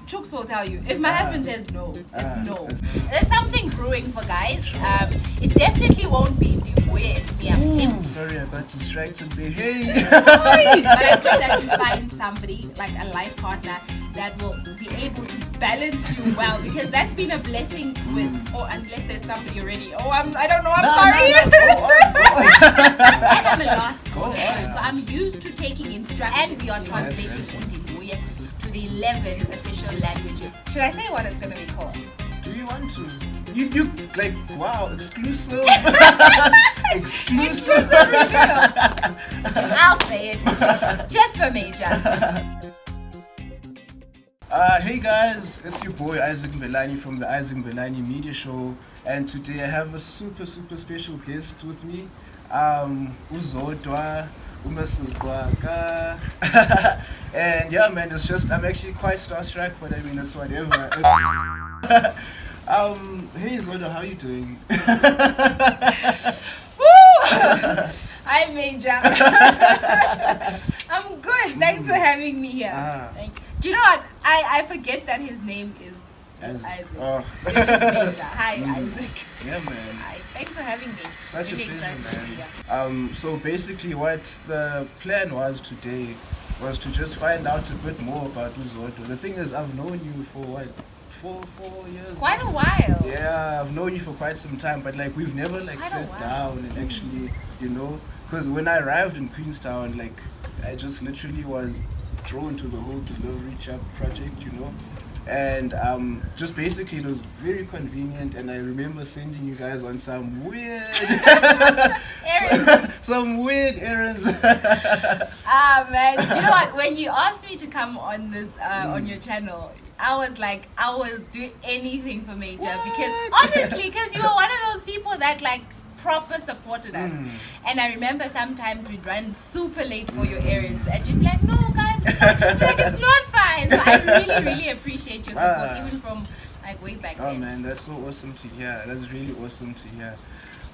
Chooks will tell you. If my husband says no, it's no. There's something brewing for guys. It definitely won't be NDINGUYE, it's me and him. Sorry, I got distracted there. Hey! But I pray that you find somebody, like a life partner, that will be able to balance you well, because that's been a blessing with, or unless there's somebody already. I don't know, I'm sorry. And I'm a last caller. So I'm used to taking instructions, and we are translating NDINGUYE to the 11th official languages. Should I say what it's going to be called? Do you want to? You like, wow, exclusive. Exclusive review. I'll say it. Just for Major. Hey guys, it's your boy Isaacmbelani from the Isaacmbelani.media show, and today I have a super special guest with me, Zodwa, Mrs. Gqwaka. And yeah man, it's just, I'm actually quite starstruck, but I mean, it's whatever. Hey Zodwa, how are you doing? Woo! Hi Major. I'm good, thanks for having me here. Thank you. Do you know what? I forget that his name is Isaac. Oh. You're just Major. Hi Isaac. Yeah man. Hi. Thanks for having me. Such really a pleasure, excited man. So basically what the plan was today was to just find out a bit more about Zodwa. The thing is, I've known you for what? 4 years? Quite a while. Yeah, I've known you for quite some time, but like we've never like sat down and actually, you know, because when I arrived in Queenstown, like I just literally was drawn to the whole Delivery Chap project, you know, and just basically it was very convenient, and I remember sending you guys on some weird some weird errands. Man, you know what, when you asked me to come on this on your channel, I was like, I will do anything for Major, because honestly, because you were one of those people that like proper supported us. And I remember sometimes we'd run super late for your errands, and you'd be like, no guys, it's not fine. So I really appreciate your support, even from like way back then. Oh man, that's so awesome to hear. That's really awesome to hear.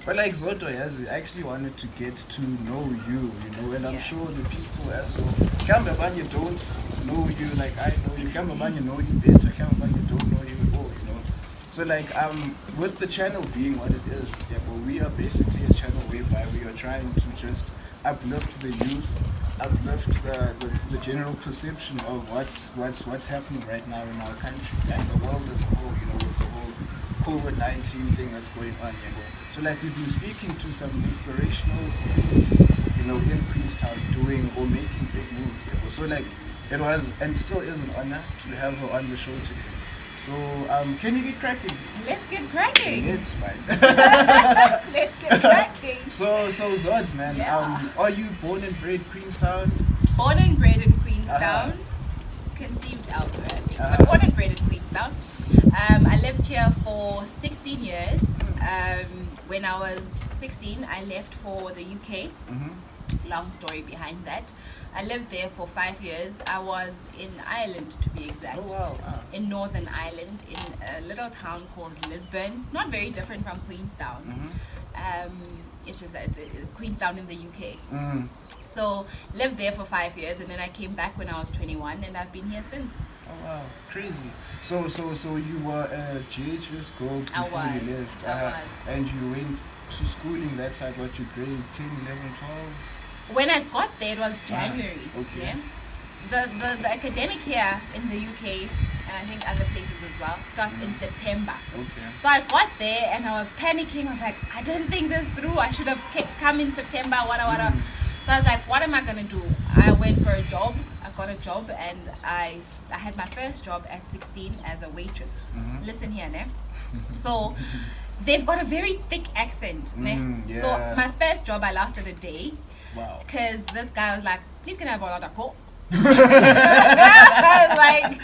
But like Zodwa, I actually wanted to get to know you, you know, and I'm sure the people as well. Isaacmbelani don't know you like I know you. Isaacmbelani know you better. Isaacmbelani don't know you at all, you know. So like with the channel being what it is, yeah, well, we are basically a channel whereby we are trying to just uplift the youth, uplift the general perception of what's happening right now in our country and the world as a whole, you know, with the whole COVID-19 thing that's going on, you know. So like we've been speaking to some inspirational youths, you know, in Queenstown doing or making big moves, you know. So like it was and still is an honor to have her on the show today. So can you get cracking? Let's get cracking. It's fine. Let's get cracking. So Zods, man, are you born and bred Queenstown? Born and bred in Queenstown, conceived elsewhere, but born and bred in Queenstown. I lived here for 16 years. When I was 16, I left for the UK. Long story behind that. I lived there for 5 years. I was in Ireland, to be exact. Oh wow. In Northern Ireland, in a little town called Lisbon. Not very different from Queenstown. It's just that it's Queenstown in the UK. So lived there for 5 years, and then I came back when I was 21, and I've been here since. Oh wow, crazy. So you were a GHS girl before you left, and you went to schooling that side, what, you grade 10, 11, 12? When I got there, it was January. Okay. Yeah? The academic here in the UK, and I think other places as well, starts in September. Okay. So I got there and I was panicking. I was like, I didn't think this through. I should have come in September, wada. So I was like, what am I going to do? I went for a job. I got a job, and I had my first job at 16 as a waitress. Listen here, ne? So they've got a very thick accent, ne? So my first job, I lasted a day. Wow. Because this guy was like, please can I have another coke? I was like,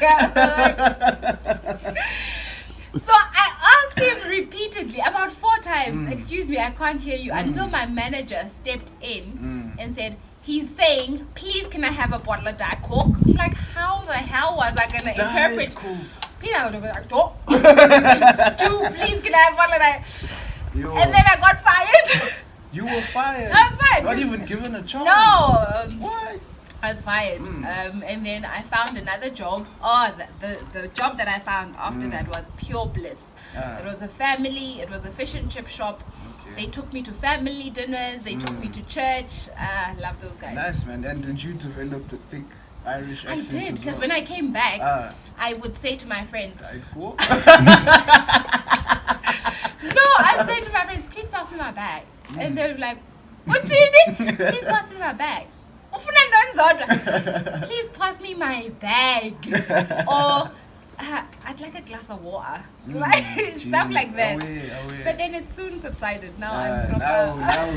so I asked him repeatedly, about 4 times, excuse me, I can't hear you, until my manager stepped in and said, he's saying, please can I have a bottle of Diet Coke? I'm like, how the hell was I going to interpret? Please I would have Coke. 2, please can I have a bottle of Diet Coke? And then I got fired. You were fired? I was fired. Not even given a chance? No. What? I was fired. And then I found another job. Oh, the job that I found after that was pure bliss. It was a family, it was a fish and chip shop. They took me to family dinners, they took me to church. I love those guys. Nice, man. And did you develop the thick Irish accent? I did, because when I came back, I would say to my friends, cool. no, I'd say to my friends, please pass me my bag. And they were like, what do you need? Please pass me my bag. Please pass me my bag. Or I'd like a glass of water. Like stuff like that. Away. But then it soon subsided. Now I'm now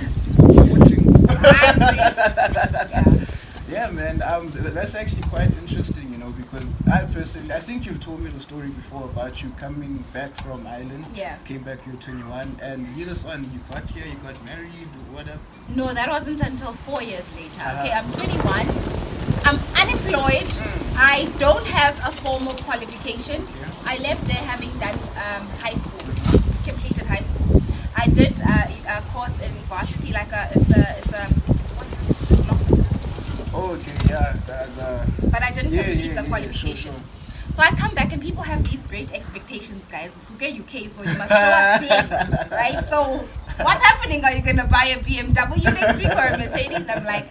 yeah, man. That's actually quite interesting, you know, because I think you've told me the story before about you coming back from Ireland. Yeah. Came back, you were 21, and you just you got here, you got married, whatever. No, that wasn't until 4 years later. Okay, I'm 21. I'm unemployed. I don't have a formal qualification. I left there having done high school, completed high school. I did a course in varsity, like it's a what's this? Oh, okay, yeah. But I didn't complete the qualification. Sure. So I come back and people have these great expectations, guys. Suke UK, so you must show us planes, right? So what's happening? Are you gonna buy a BMW next week or a Mercedes? I'm like,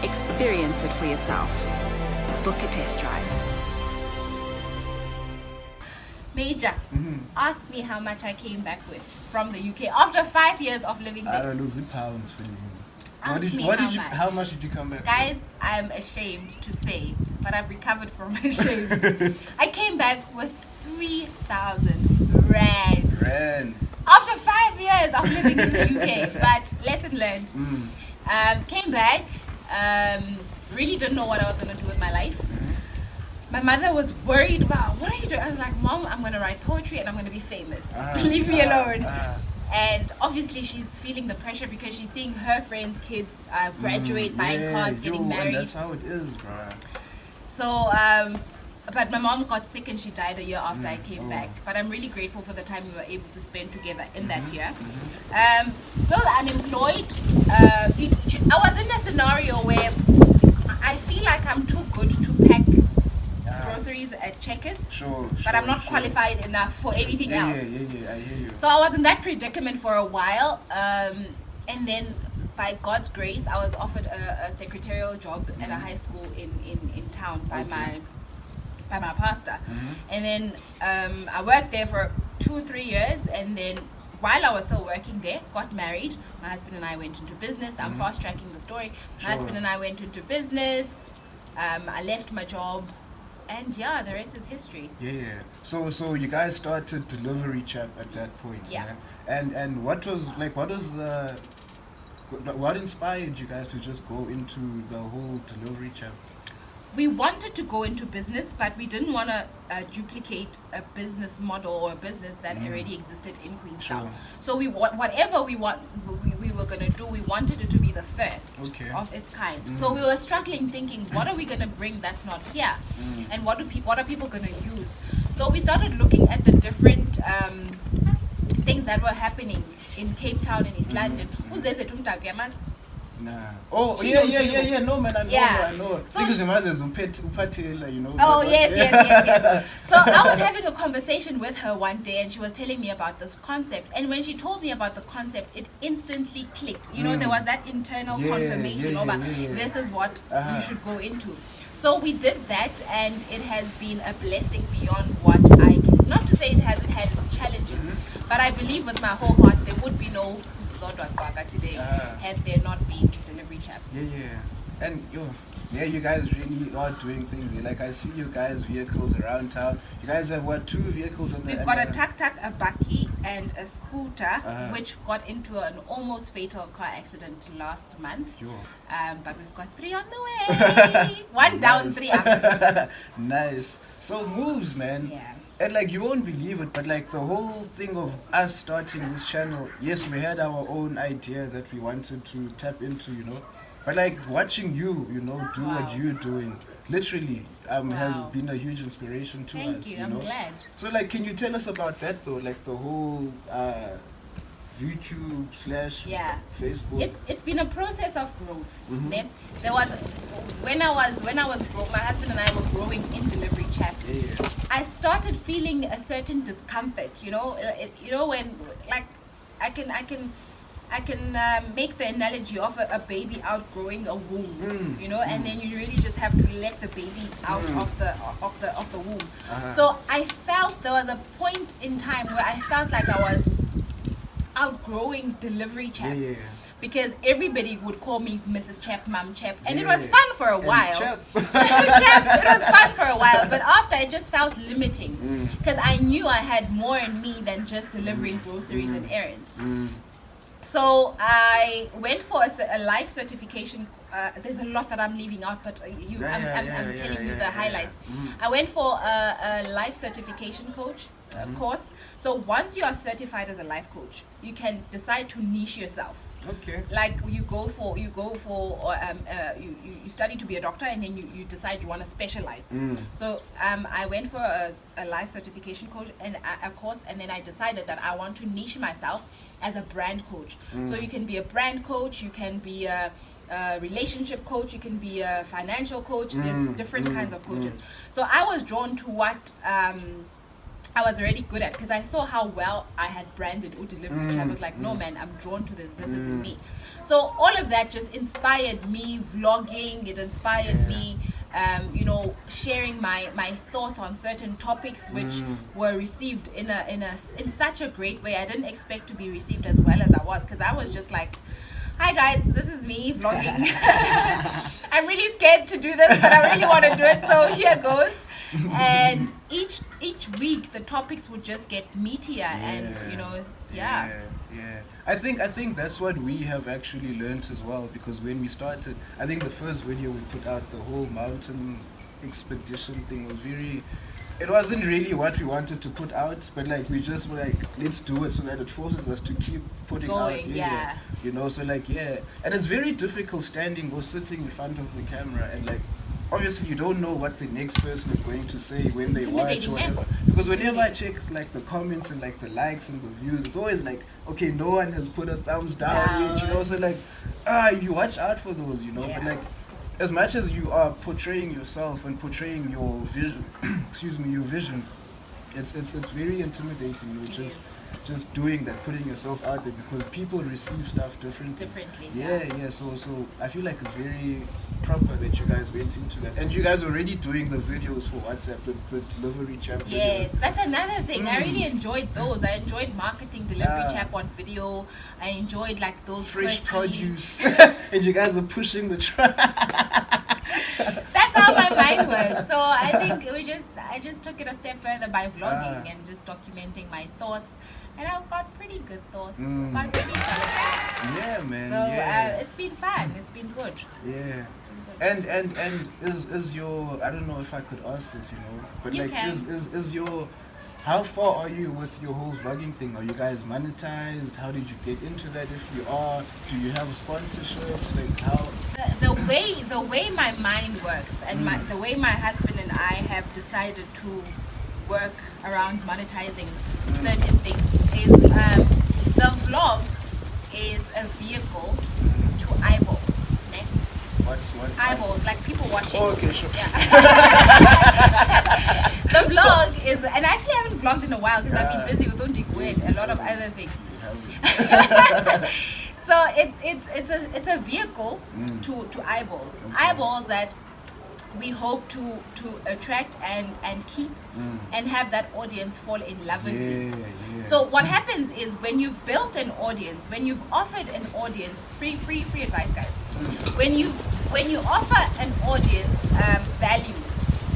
Experience it for yourself. Book a test drive. Major, ask me how much I came back with from the UK after 5 years of living there. I don't know, £pounds for you. How much did you come back Guys, with? I'm ashamed to say, but I've recovered from my shame. I came back with 3,000 rand. After 5 years of living in the UK, but lesson learned. Came back, really didn't know what I was going to do with my life. My mother was worried about, what are you doing? I was like, Mom, I'm going to write poetry and I'm going to be famous. Leave me alone. And obviously she's feeling the pressure because she's seeing her friends' kids graduate, buying cars, getting married. That's how it is, bro. So, but my mom got sick and she died a year after I came back. But I'm really grateful for the time we were able to spend together in that year. Still unemployed. I was in a scenario where I feel like I'm too good to pack groceries at Checkers, but I'm not qualified enough for anything else. I hear you. So I was in that predicament for a while, and then by God's grace, I was offered a secretarial job at a high school in town by my pastor, and then I worked there for 2-3 years, and then while I was still working there, got married. My husband and I went into business. I'm fast tracking the story. My husband and I went into business. I left my job. And yeah, the rest is history. Yeah. So you guys started Delivery Chap at that point. Yeah. And what inspired you guys to just go into the whole Delivery Chap? We wanted to go into business, but we didn't want to duplicate a business model or a business that already existed in Queenstown. So whatever we were gonna do, we wanted it to be the first of its kind. So we were struggling, thinking, what are we gonna bring that's not here, and what are people gonna use? So we started looking at the different things that were happening in Cape Town and East London. Nah. Oh, yeah. No, man, I know. So because you know. Oh, yes. So I was having a conversation with her one day, and she was telling me about this concept. And when she told me about the concept, it instantly clicked. You know, there was that internal confirmation over this is what you should go into. So we did that, and it has been a blessing beyond what I can. Not to say it hasn't had its challenges, but I believe with my whole heart there would be no Zodwa Gqwaka today had there not been Delivery Chap. Yeah. And you guys really are doing things. Like I see you guys' vehicles around town. You guys have 2 vehicles in there? We've got a tuk-tuk, a bakkie, and a scooter, which got into an almost fatal car accident last month. But we've got 3 on the way. 1 down, 3 up. Nice. So moves, man. Yeah. And like you won't believe it, but like the whole thing of us starting this channel, yes, we had our own idea that we wanted to tap into, But like watching you, you know, do Wow. what you're doing, literally, has Wow. been a huge inspiration to Thank us. you. You I'm know. glad. So like, can you tell us about that though? Like the whole YouTube / Yeah. Facebook. It's been a process of growth. Mhm. There was when I was my husband and I were growing in Delivery Chap. Yeah. I started feeling a certain discomfort. You know, when like I can make the analogy of a baby outgrowing a womb. You know, and then you really just have to let the baby out of the womb. Uh-huh. So I felt there was a point in time where I felt like I was outgrowing Delivery Chap. Yeah. Because everybody would call me Mrs. Chap, Mom Chap, and it was Yeah. fun for a And while. Chap. Chap, it was fun for a while, but after it just felt limiting because I knew I had more in me than just delivering groceries and errands. So I went for a life certification. There's a lot that I'm leaving out, but I'm telling you the highlights. I went for a life certification coach course. So once you are certified as a life coach, you can decide to niche yourself. Okay. Like you study to be a doctor, and then you decide you want to specialize. So I went for a life certification coach and a course, and then I decided that I want to niche myself as a brand coach. So you can be a brand coach, you can be a relationship coach, you can be a financial coach. There's different kinds of coaches. So I was drawn to what I was already good at, because I saw how well I had branded Delivery. I was like, no man, I'm drawn to this. This is in me. So all of that just inspired me vlogging. It inspired me, sharing my thoughts on certain topics, which were received in such a great way. I didn't expect to be received as well as I was, because I was just like, hi guys, this is me vlogging. I'm really scared to do this, but I really want to do it, so here goes. And each week the topics would just get meatier, and yeah. I think that's what we have actually learned as well, because when we started, I think the first video we put out, the whole mountain expedition thing, it wasn't really what we wanted to put out, but like we just were like, let's do it so that it forces us to keep putting going, out. So like, and it's very difficult standing or sitting in front of the camera, and like obviously you don't know what the next person is going to say when they watch or whatever. Because whenever I check like the comments and like the likes and the views, it's always like, okay, no one has put a thumbs down yet, so like you watch out for those, but like as much as you are portraying yourself and portraying your vision your vision, it's very intimidating, just doing that, putting yourself out there, because people receive stuff differently. So I feel like it's very proper that you guys went into that, and you guys are already doing the videos for WhatsApp, the Delivery Chap videos. Yes, that's another thing. I really enjoyed those. I enjoyed marketing Delivery Chap on video. I enjoyed like those fresh quirky produce. And you guys are pushing the truck. That's how my mind works. So I think I just took it a step further by vlogging and just documenting my thoughts, and I've got pretty good thoughts. Got pretty good. Yeah, man. So it's been fun. It's been good. Yeah. And is your, I don't know if I could ask this, but You like can. is your, how far are you with your whole vlogging thing? Are you guys monetized? How did you get into that? If you are, do you have sponsorships? Like how? The way my mind works, and the way my husband and I have decided to work around monetizing certain things is the vlog is a vehicle to eyeballs. Ne? What's eyeballs, like people watching. Oh, okay, sure. Yeah. The vlog is, and I actually haven't vlogged in a while because I've been busy with NDINGUYE and a lot of other things. So it's a vehicle to eyeballs. Okay. Eyeballs that we hope to attract and keep and have that audience fall in love with me. Yeah. So what happens is, when you've built an audience, when you've offered an audience, free advice guys, when you offer an audience value,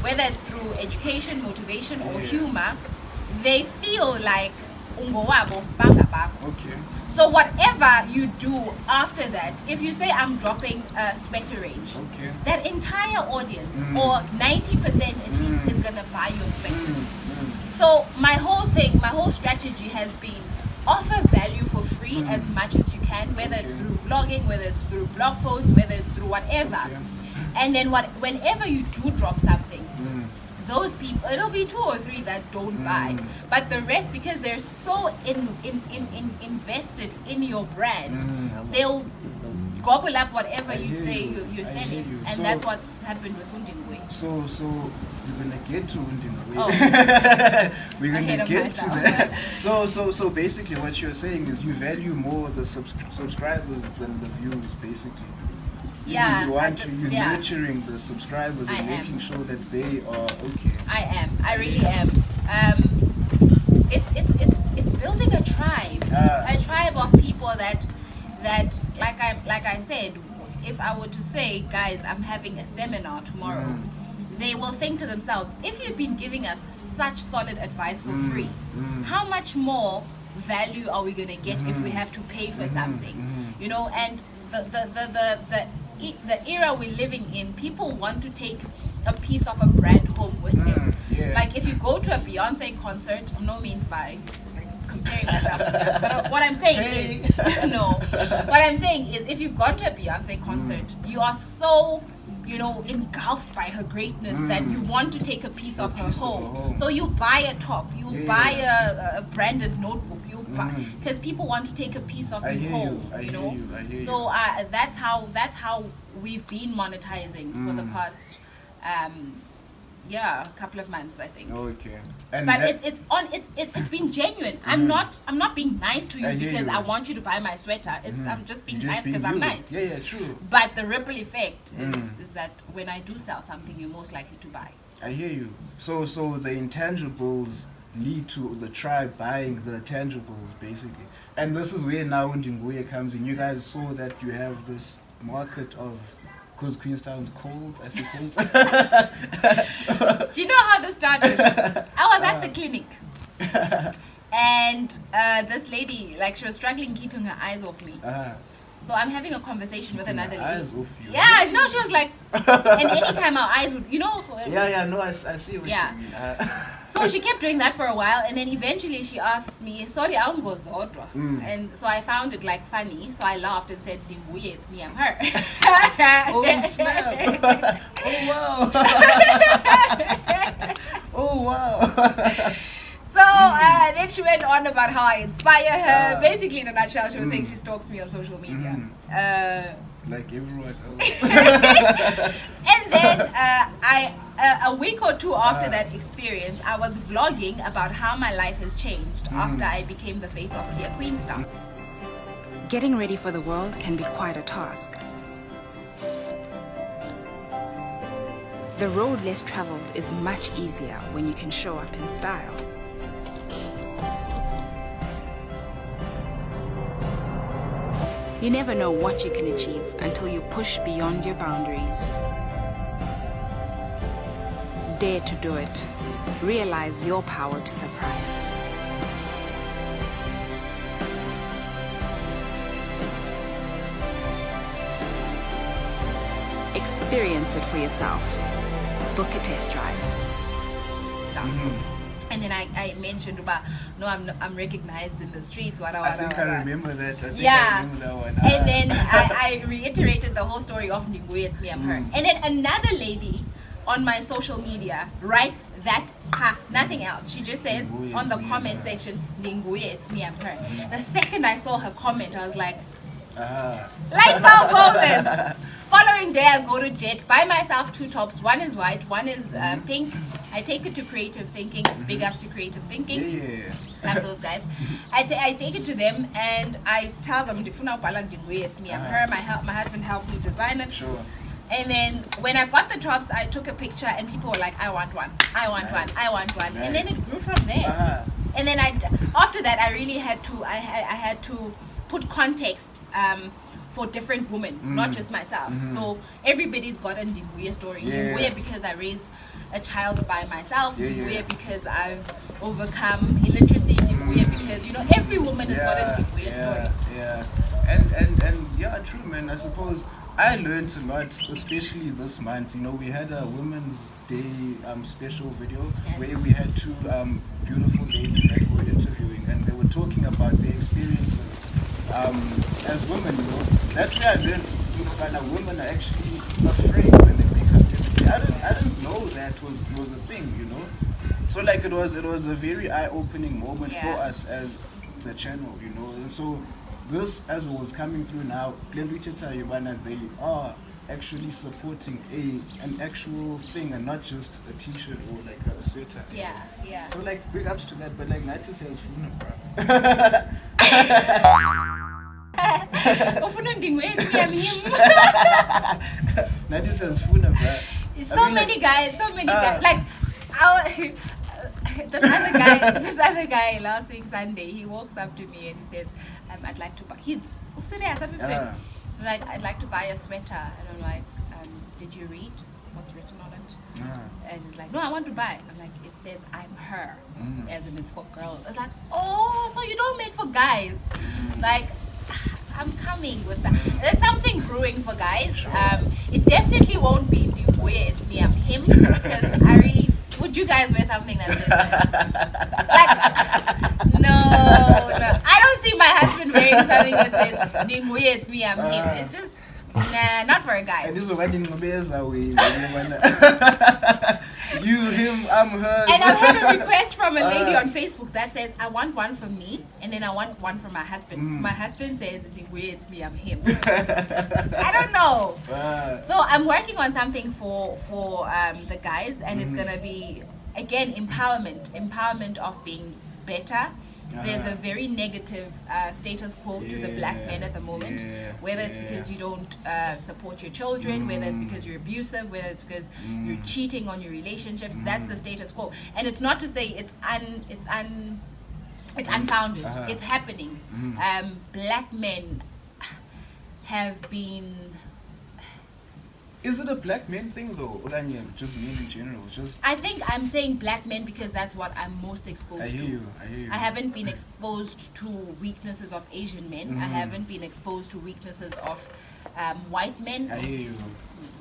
whether it's through education, motivation or humor, they feel like ungowabo bangababo. Okay. So whatever you do after that, if you say I'm dropping a sweater range, that entire audience, or 90% at least, is gonna buy your sweaters. So my whole strategy has been offer value for free as much as you can, whether it's through vlogging, whether it's through blog posts, whether it's through whatever. And then whenever you do drop something, those people, it'll be 2 or 3 that don't buy, but the rest, because they're so invested in your brand, they'll gobble up whatever you say you're selling, and so, that's what's happened with NDINGUYE. So we're gonna get to NDINGUYE. Oh. We're gonna get to that. So basically, what you're saying is you value more the subscribers than the views, basically. Yeah, you're nurturing the subscribers and making sure that they are okay. I am. I really am. It's building a tribe of people that like I said, if I were to say, guys, I'm having a seminar tomorrow, they will think to themselves, if you've been giving us such solid advice for free, how much more value are we gonna get if we have to pay for something? You know, and the era we're living in, people want to take a piece of a brand home with them. Like if you go to a Beyonce concert, no means by comparing myself to Beyonce, but what I'm saying is, what I'm saying is, if you've gone to a Beyonce concert, you are so, engulfed by her greatness that you want to take a piece of her home. So you buy a top, you buy a branded notebook, because people want to take a piece of you home. So that's how we've been monetizing for the past couple of months, I think. Okay. But it's been genuine. I'm not being nice to you because I want you to buy my sweater. I'm just being nice because I'm nice. Yeah, true. But the ripple effect is that when I do sell something, you're most likely to buy. I hear you. So the intangibles lead to the tribe buying the tangibles, basically. And this is where now NDINGUYE comes in. You guys saw that you have this market of, because Queenstown's cold, I suppose. Do you know how this started? I was at the clinic. And this lady, she was struggling keeping her eyes off me. So I'm having a conversation with another lady. Eyes off you. Yeah, no, she was like, and anytime our eyes would, I see what you mean. So she kept doing that for a while, and then eventually she asked me, sorry, I'm Zodwa. And so I found it funny, so I laughed and said, NDINGUYE, it's me, I'm her. Oh snap. Oh wow. So then she went on about how I inspire her. Basically, in a nutshell, she was saying she stalks me on social media. Like everyone else. And then a week or two after that experience, I was vlogging about how my life has changed after I became the face of Kia Queenstown. Getting ready for the world can be quite a task. The road less traveled is much easier when you can show up in style. You never know what you can achieve until you push beyond your boundaries. Dare to do it. Realize your power to surprise. Experience it for yourself. Book a test drive. And then I mentioned about, I'm recognized in the streets. I think I remember that. I remember that one. And then I reiterated the whole story of NDINGUYE, it's me, I'm her. And then another lady on my social media writes that, nothing else. She just says on the comment section, NDINGUYE, it's me, I'm her. The second I saw her comment, I was like, light bulb moment. Following day, I go to Jet, buy myself 2 tops. One is white, one is pink. I take it to Creative Thinking. Big ups to Creative Thinking. Love those guys. I take it to them and I tell them, it's me, I'm her. My husband helped me design it. Sure. And then when I got the tops, I took a picture and people were like, I want one, I want one, I want one. And then it grew from there. And then after that, I really had to put context for different women, not just myself. So everybody's got a NDINGUYE story. NDINGUYE because I raised a child by myself. NDINGUYE because I've overcome illiteracy. NDINGUYE because every woman has got a NDINGUYE story. And true, man. I suppose I learned a lot, especially this month. We had a Women's Day special video where we had 2 beautiful ladies that we were interviewing, and they were talking about their experiences as women, you know, that's where I learned, you know, that women are actually afraid when they make up every day. I didn't know that was a thing, you know. So like it was a very eye-opening moment for us as the channel, you know. And so this, as it was coming through now, they are actually supporting an actual thing and not just a t-shirt or like a sweater. Yeah. So like big ups to that, but like Natis has fun, bro. Natis has fun, bro. So many guys. Like this other guy last week Sunday, he walks up to me and he says, I'd like to buy. Like, I'd like to buy a sweater. And I'm like, did you read what's written on it? And he's like, no, I want to buy. I'm like, it says I'm her, as in it's for girls. It's like, oh, so you don't make for guys. It's like, I'm coming with some. There's something brewing for guys. It definitely won't be NDINGUYE, it's me, I'm him. Because I really, would you guys wear something that says that? Like, no. I don't see my husband wearing something that says NDINGUYE, it's me, I'm him. It's just, nah, not for a guy. And this is what you, him, I'm her. And I've had a request from a lady on Facebook that says, I want one for me, and then I want one for my husband. My husband says, NDINGUYE, it's me, I'm him. I don't know. So I'm working on something for the guys, and it's gonna be, again, empowerment of being better. There's a very negative status quo to the black men at the moment, whether it's because you don't support your children, whether it's because you're abusive, whether it's because you're cheating on your relationships. That's the status quo, and it's not to say it's unfounded. It's happening. Black men have been. Is it a black men thing though, or just men in general? I think I'm saying black men because that's what I'm most exposed to. I hear you. I haven't been exposed to weaknesses of Asian men. I haven't been exposed to weaknesses of white men. I hear you.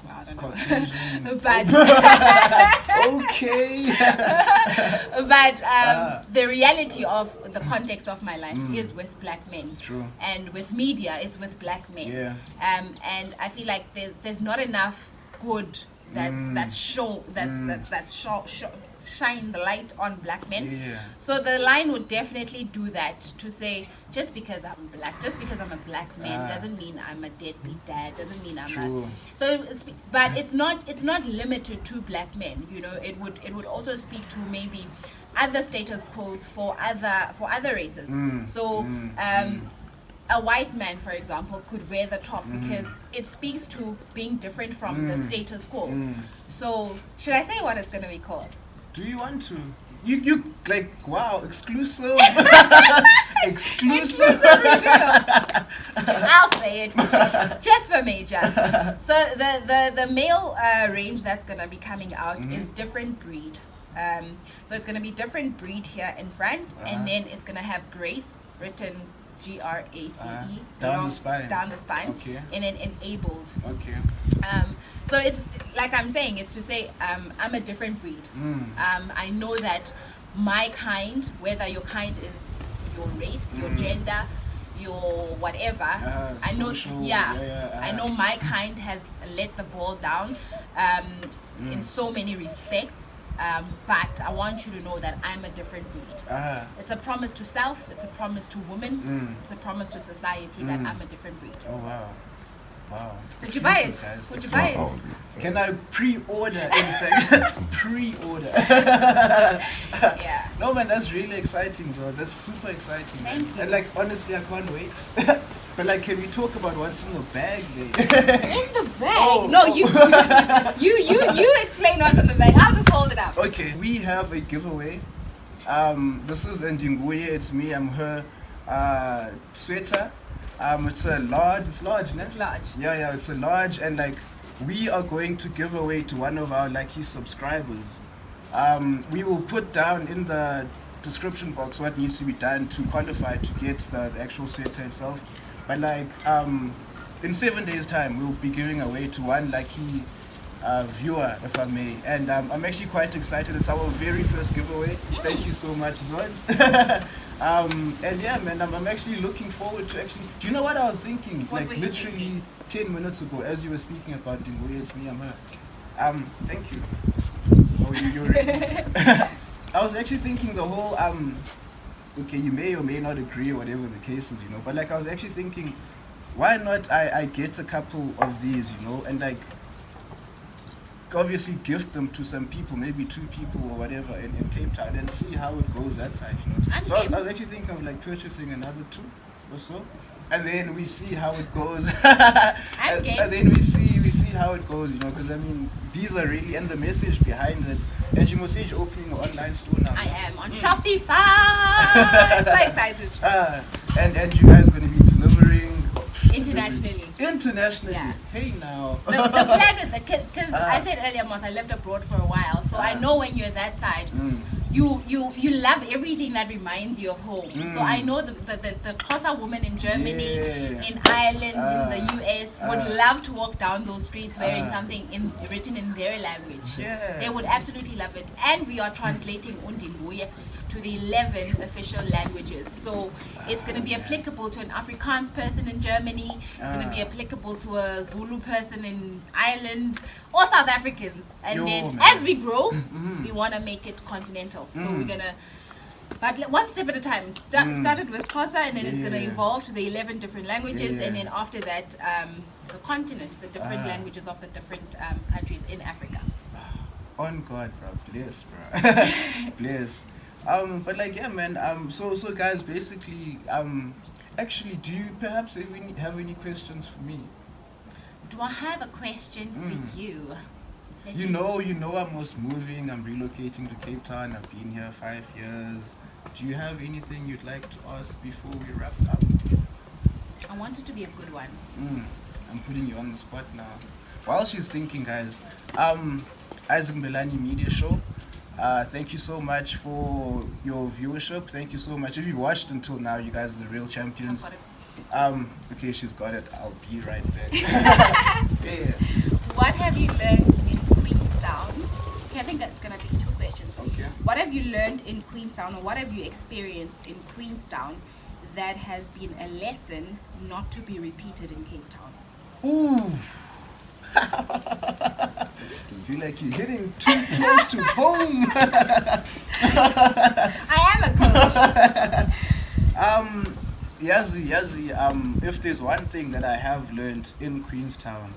Well, I don't know. But okay. But the reality of the context of my life is with black men. True. And with media, it's with black men. Yeah. And I feel like there's not enough good that shine the light on black men. Yeah. So the line would definitely do that, to say, just because I'm black, just because I'm a black man doesn't mean I'm a deadbeat dad, doesn't mean I'm True. but it's not limited to black men, you know. It would also speak to maybe other status quos for other races. A white man, for example, could wear the top because it speaks to being different from the status quo. So should I say what it's going to be called? Do you want to? You like, wow, exclusive. Exclusive review. I'll say it just for Major. So the male range that's going to be coming out is different breed. So it's going to be different breed here in front, and then it's going to have Grace written GRACE down the spine, okay, and then enabled. Okay. So it's like I'm saying, it's to say I'm a different breed. I know that my kind, whether your kind is your race, your gender, your whatever, I know. I know my kind has let the ball down in so many respects. But I want you to know that I'm a different breed. It's a promise to self, it's a promise to women, it's a promise to society that I'm a different breed. Oh, wow. Wow. Would you buy it? Would you buy it? Can I pre-order anything? Pre-order. Yeah. No, man, that's really exciting, so that's super exciting. Thank you. And like, honestly, I can't wait. But like, can we talk about what's in the bag there? In the bag? No, you explain what's in the bag. I'll just hold it up. Okay, we have a giveaway. This is NDINGUYE, it's me, I'm her sweater. It's a large. It's large, no? It's large. Yeah, it's a large, and like we are going to give away to one of our lucky subscribers. We will put down in the description box what needs to be done to qualify to get the actual sweater itself. But like in 7 days' time, we'll be giving away to one lucky viewer, if I may, and I'm actually quite excited. It's our very first giveaway. Thank you so much, Zods. And yeah, man, I'm actually looking forward to actually. Do you know what I was thinking? What like were you literally thinking? 10 minutes ago, as you were speaking about NDINGUYE, it's me, I'm her. Thank you. Oh, you're I was actually thinking the whole okay, you may or may not agree or whatever the case is, you know, but like I was actually thinking, why not I get a couple of these, you know, and like obviously gift them to some people, maybe 2 people or whatever in Cape Town, and see how it goes that side, you know. So I was actually thinking of like purchasing another 2 or so, and then we see how it goes. and then we see how it goes, you know, because I mean these are really, and the message behind it. And you must say you're opening an online store now. I am on Shopify. So excited. And you guys going to be delivering internationally. Yeah. Hey now. The plan with the kids, because I said earlier, Mos, I lived abroad for a while, so I know when you're that side, you love everything that reminds you of home. So I know the Xhosa woman in Germany, in Ireland, in the US would love to walk down those streets wearing something written in their language. They would absolutely love it. And we are translating NDINGUYE to the 11 official languages. So it's going to be applicable to an Afrikaans person in Germany. It's going to be applicable to a Zulu person in Ireland, or South Africans. And then as we grow, we want to make it continental. So we're going to, but one step at a time. Started with Xhosa, and then it's going to evolve to the 11 different languages. And then after that, the continent, the different languages of the different countries in Africa. On God, bro. Bless, bro. Bless. But like, yeah, man, so guys, basically, actually, do you perhaps have any questions for me? Do I have a question for you? You know I'm most moving, I'm relocating to Cape Town, I've been here 5 years. Do you have anything you'd like to ask before we wrap up? I want it to be a good one. I'm putting you on the spot now. While she's thinking, guys, Isaacmbelani.media show. Thank you so much for your viewership. Thank you so much. If you watched until now, you guys are the real champions. Okay, she's got it. I'll be right back. Yeah. What have you learned in Queenstown? Okay, I think that's gonna be 2 questions. Okay. What have you learned in Queenstown, or what have you experienced in Queenstown that has been a lesson not to be repeated in Cape Town? Ooh. You feel like you're hitting too close to home. I am a coach. Yazi, if there's one thing that I have learned in Queenstown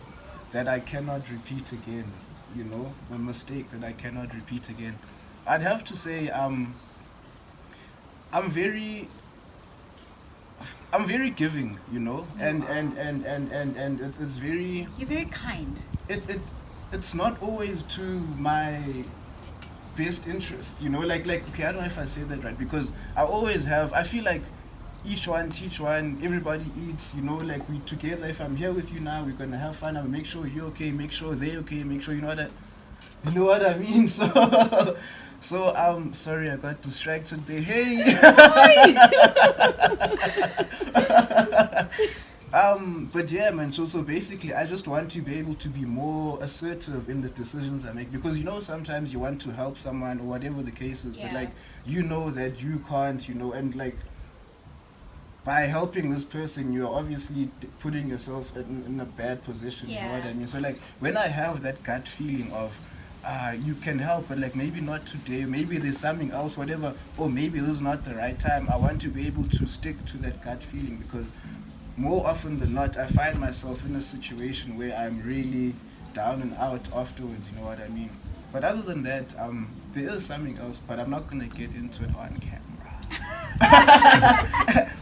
that I cannot repeat again, you know, a mistake that I cannot repeat again, I'd have to say I'm very giving, you know, and it's very. You're very kind. It's not always to my best interest, you know, like okay, I don't know if I say that right, because I feel like each one teach one, everybody eats, you know, like we together. If I'm here with you now, we're gonna have fun. I'll make sure you're okay, make sure they're okay, make sure you know what I mean. So sorry, I got distracted there. Hey. But yeah, man, so basically I just want to be able to be more assertive in the decisions I make, because you know sometimes you want to help someone or whatever the case is, but like you know that you can't, you know, and like by helping this person you're obviously putting yourself in a bad position, you know what I mean? So like when I have that gut feeling of you can help, but like maybe not today, maybe there's something else, whatever, or maybe this is not the right time, I want to be able to stick to that gut feeling, because more often than not I find myself in a situation where I'm really down and out afterwards, you know what I mean? But other than that, there is something else, but I'm not gonna get into it on camera.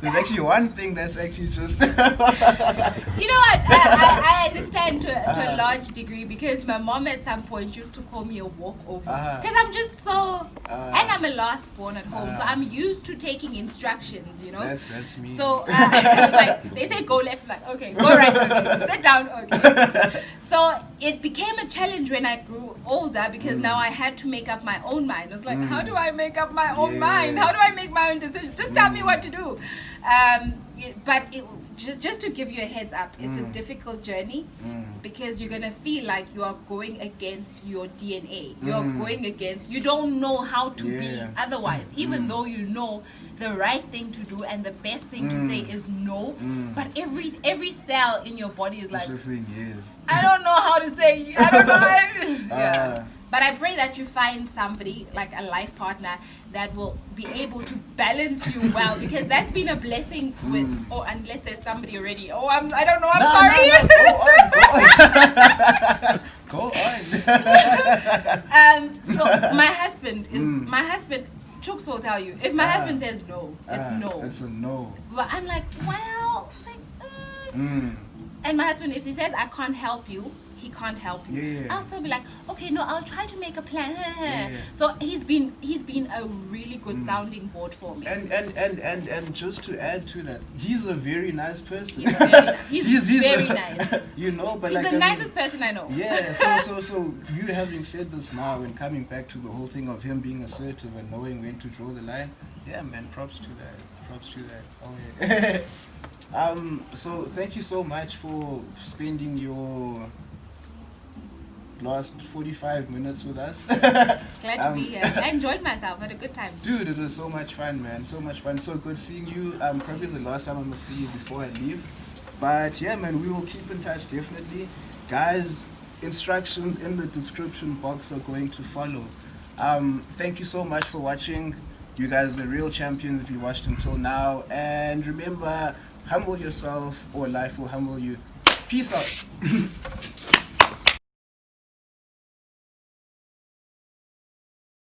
There's actually one thing that's actually just You know what? I understand to a large degree, because my mom at some point used to call me a walkover, because I'm just so and I'm a last born at home, so I'm used to taking instructions, you know. That's me. So it's like they say go left, like okay, go right, okay, sit down, okay. So it became a challenge when I grew older, because now I had to make up my own mind. I was like, how do I make up my own mind? How do I make my own decisions? Just tell me what to do. just to give you a heads up, it's a difficult journey because you're gonna feel like you are going against your DNA. You're going against. You don't know how to be otherwise, even though you know the right thing to do and the best thing to say is no. But every cell in your body is like, just saying yes. I don't know how to say. I don't know. Yeah. But I pray that you find somebody, like a life partner, that will be able to balance you well, because that's been a blessing with, or unless there's somebody already. Oh, I don't know, I'm sorry. No, go on. So my husband, Chooks will tell you, if my husband says no, it's no. It's a no. But I'm like, well, it's like, and my husband, if he says I can't help you, he can't help you. Yeah. I'll still be like, okay, no, I'll try to make a plan. So he's been a really good sounding board for me. And just to add to that, he's a very nice person. He's very nice. He's very nice. You know, but he's like the nicest person I know. Yeah. So you having said this now and coming back to the whole thing of him being assertive and knowing when to draw the line, yeah, man, props to that. Oh yeah. So thank you so much for spending your last 45 minutes with us. Glad to be here. I enjoyed myself. Had a good time. Dude, it was so much fun, man. So much fun. So good seeing you. Probably the last time I'm gonna see you before I leave. But yeah, man, we will keep in touch definitely. Guys, instructions in the description box are going to follow. Thank you so much for watching. You guys are the real champions if you watched until now. And remember, humble yourself or life will humble you. Peace out.